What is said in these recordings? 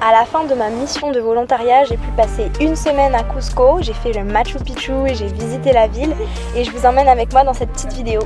À la fin de ma mission de volontariat, j'ai pu passer une semaine à Cusco, j'ai fait le Machu Picchu et j'ai visité la ville et je vous emmène avec moi dans cette petite vidéo.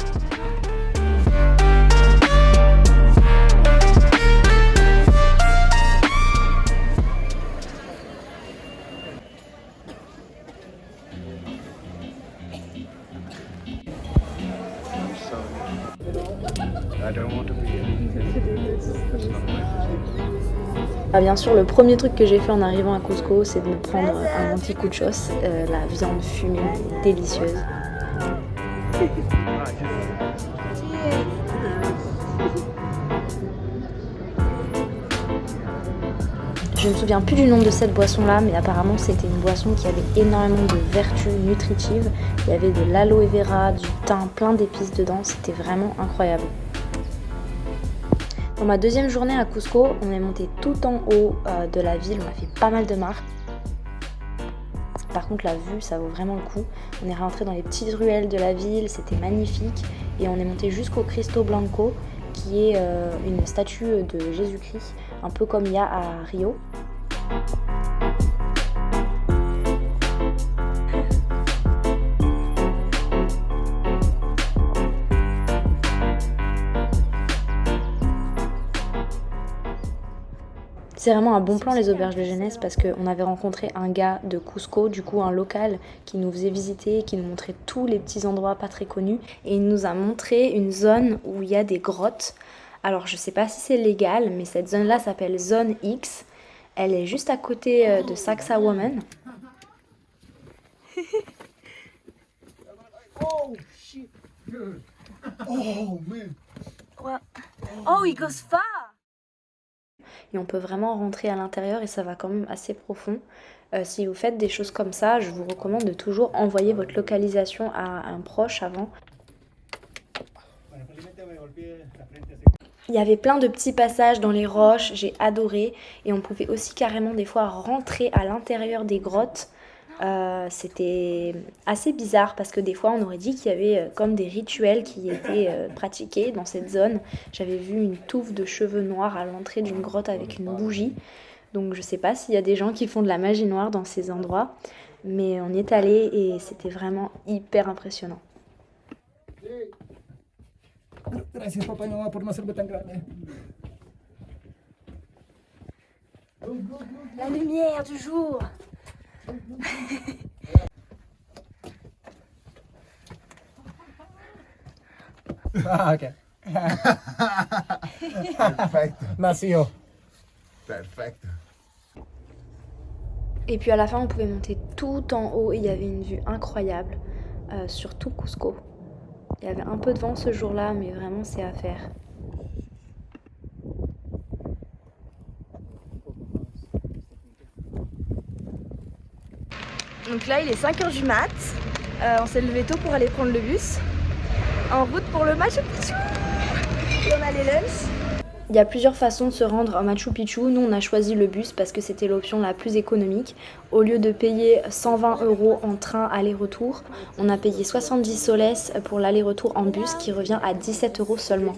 Bien sûr, le premier truc que j'ai fait en arrivant à Cusco, c'est de me prendre un anticuchos, la viande fumée délicieuse. Je ne me souviens plus du nom de cette boisson-là, mais apparemment c'était une boisson qui avait énormément de vertus nutritives. Il y avait de l'aloe vera, du thym, plein d'épices dedans, c'était vraiment incroyable. Dans ma deuxième journée à Cusco, on est monté tout en haut de la ville, on a fait pas mal de marches. Par contre la vue, ça vaut vraiment le coup. On est rentré dans les petites ruelles de la ville, c'était magnifique. Et on est monté jusqu'au Cristo Blanco, qui est une statue de Jésus-Christ, un peu comme il y a à Rio. C'est vraiment un bon plan les auberges de jeunesse parce qu'on avait rencontré un gars de Cusco, du coup un local qui nous faisait visiter, qui nous montrait tous les petits endroits pas très connus et il nous a montré une zone où il y a des grottes. Alors je sais pas si c'est légal mais cette zone là s'appelle Zone X, elle est juste à côté de Saxa Woman. Oh shit! Oh man! Oh, it goes far! Et on peut vraiment rentrer à l'intérieur et ça va quand même assez profond. Si vous faites des choses comme ça, je vous recommande de toujours envoyer votre localisation à un proche avant. Il y avait plein de petits passages dans les roches, j'ai adoré. Et on pouvait aussi carrément des fois rentrer à l'intérieur des grottes. C'était assez bizarre parce que des fois on aurait dit qu'il y avait comme des rituels qui étaient pratiqués dans cette zone. J'avais vu une touffe de cheveux noirs à l'entrée d'une grotte avec une bougie. Donc je sais pas s'il y a des gens qui font de la magie noire dans ces endroits, mais on y est allé et c'était vraiment hyper impressionnant. Gracias papá y mamá por no hacerme tan grande. La lumière du jour. Ah, ok. Perfecto. Nació. Perfecto. Et puis à la fin on pouvait monter tout en haut et il y avait une vue incroyable sur tout Cusco. Il y avait un peu de vent ce jour-là mais vraiment c'est à faire. Donc là il est 5h du mat, on s'est levé tôt pour aller prendre le bus. En route pour le Machu Picchu. Et on a les lunchs. Il y a plusieurs façons de se rendre à Machu Picchu. Nous on a choisi le bus parce que c'était l'option la plus économique. Au lieu de payer 120 € en train aller-retour, on a payé 70 soles pour l'aller-retour en bus qui revient à 17 € seulement.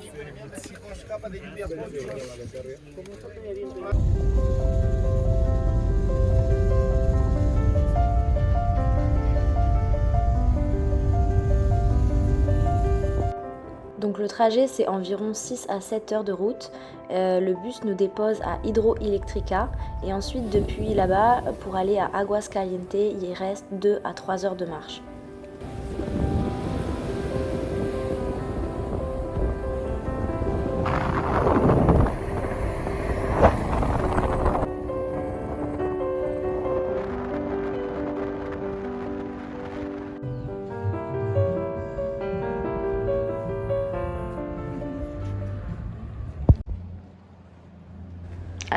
Donc le trajet c'est environ 6 à 7 heures de route. Le bus nous dépose à Hidroelectrica et ensuite depuis là-bas pour aller à Aguascalientes il reste 2 à 3 heures de marche.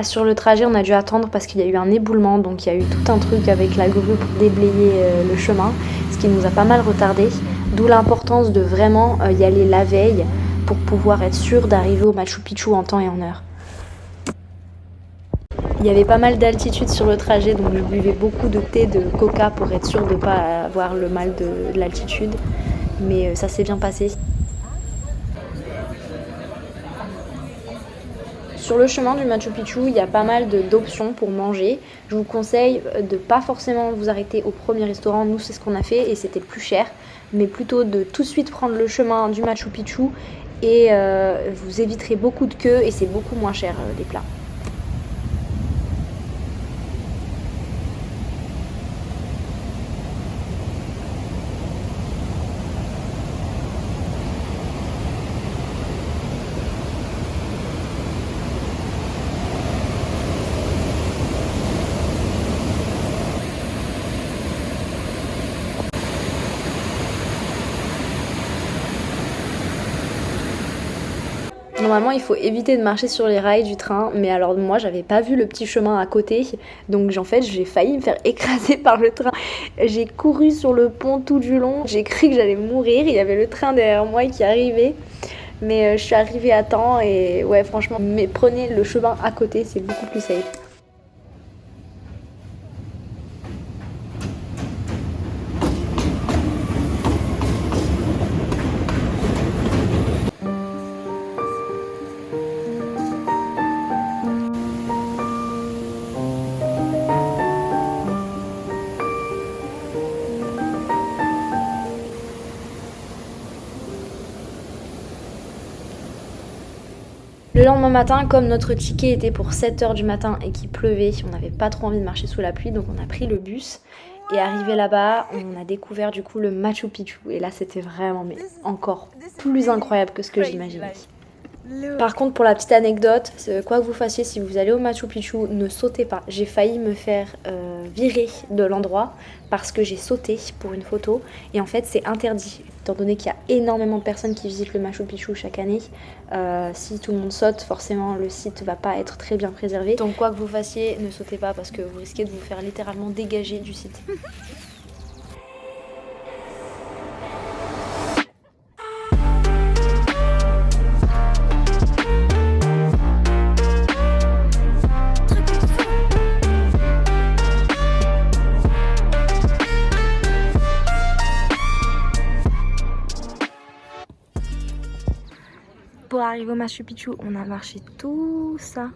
Sur le trajet, on a dû attendre parce qu'il y a eu un éboulement, donc il y a eu tout un truc avec la grue pour déblayer le chemin, ce qui nous a pas mal retardé. D'où l'importance de vraiment y aller la veille pour pouvoir être sûr d'arriver au Machu Picchu en temps et en heure. Il y avait pas mal d'altitude sur le trajet, donc je buvais beaucoup de thé, de coca pour être sûr de ne pas avoir le mal de l'altitude. Mais ça s'est bien passé. Sur le chemin du Machu Picchu, il y a pas mal d'options pour manger. Je vous conseille de pas forcément vous arrêter au premier restaurant. Nous, c'est ce qu'on a fait et c'était le plus cher. Mais plutôt de tout de suite prendre le chemin du Machu Picchu et vous éviterez beaucoup de queues et c'est beaucoup moins cher les plats. Normalement, il faut éviter de marcher sur les rails du train, mais alors moi, j'avais pas vu le petit chemin à côté, donc en fait, j'ai failli me faire écraser par le train. J'ai couru sur le pont tout du long, j'ai cru que j'allais mourir, il y avait le train derrière moi qui arrivait, mais je suis arrivée à temps et ouais, franchement, mais prenez le chemin à côté, c'est beaucoup plus safe. Le lendemain matin, comme notre ticket était pour 7h du matin et qu'il pleuvait, on n'avait pas trop envie de marcher sous la pluie, donc on a pris le bus. Et arrivé là-bas, on a découvert du coup le Machu Picchu. Et là, c'était vraiment mais encore plus incroyable que ce que j'imaginais. Par contre, pour la petite anecdote, quoi que vous fassiez, si vous allez au Machu Picchu, ne sautez pas. J'ai failli me faire virer de l'endroit parce que j'ai sauté pour une photo. Et en fait, c'est interdit. Étant donné qu'il y a énormément de personnes qui visitent le Machu Picchu chaque année, si tout le monde saute, forcément le site va pas être très bien préservé. Donc quoi que vous fassiez, ne sautez pas parce que vous risquez de vous faire littéralement dégager du site. Pour arriver au Machu Picchu, on a marché tout ça,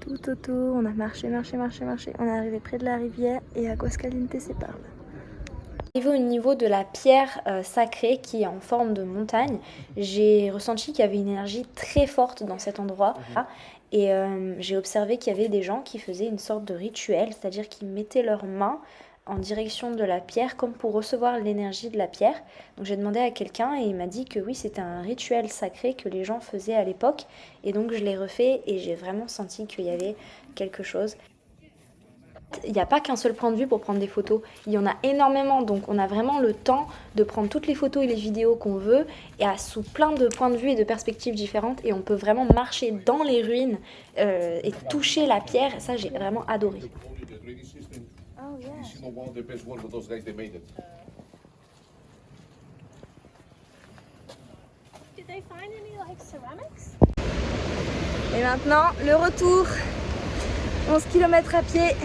tout autour, on a marché. On est arrivé près de la rivière et Aguascalientes c'est par là. Arrivé au niveau de la pierre sacrée qui est en forme de montagne, j'ai ressenti qu'il y avait une énergie très forte dans cet endroit. Et j'ai observé qu'il y avait des gens qui faisaient une sorte de rituel, c'est-à-dire qu'ils mettaient leurs mains en direction de la pierre comme pour recevoir l'énergie de la pierre. Donc j'ai demandé à quelqu'un et il m'a dit que oui, c'était un rituel sacré que les gens faisaient à l'époque et donc je l'ai refait et j'ai vraiment senti qu'il y avait quelque chose. Il n'y a pas qu'un seul point de vue pour prendre des photos, il y en a énormément, donc on a vraiment le temps de prendre toutes les photos et les vidéos qu'on veut et sous plein de points de vue et de perspectives différentes et on peut vraiment marcher dans les ruines et toucher la pierre, et ça j'ai vraiment adoré. Oh, yeah. Did they find any like ceramics? Et maintenant, le retour. 11 km à pied.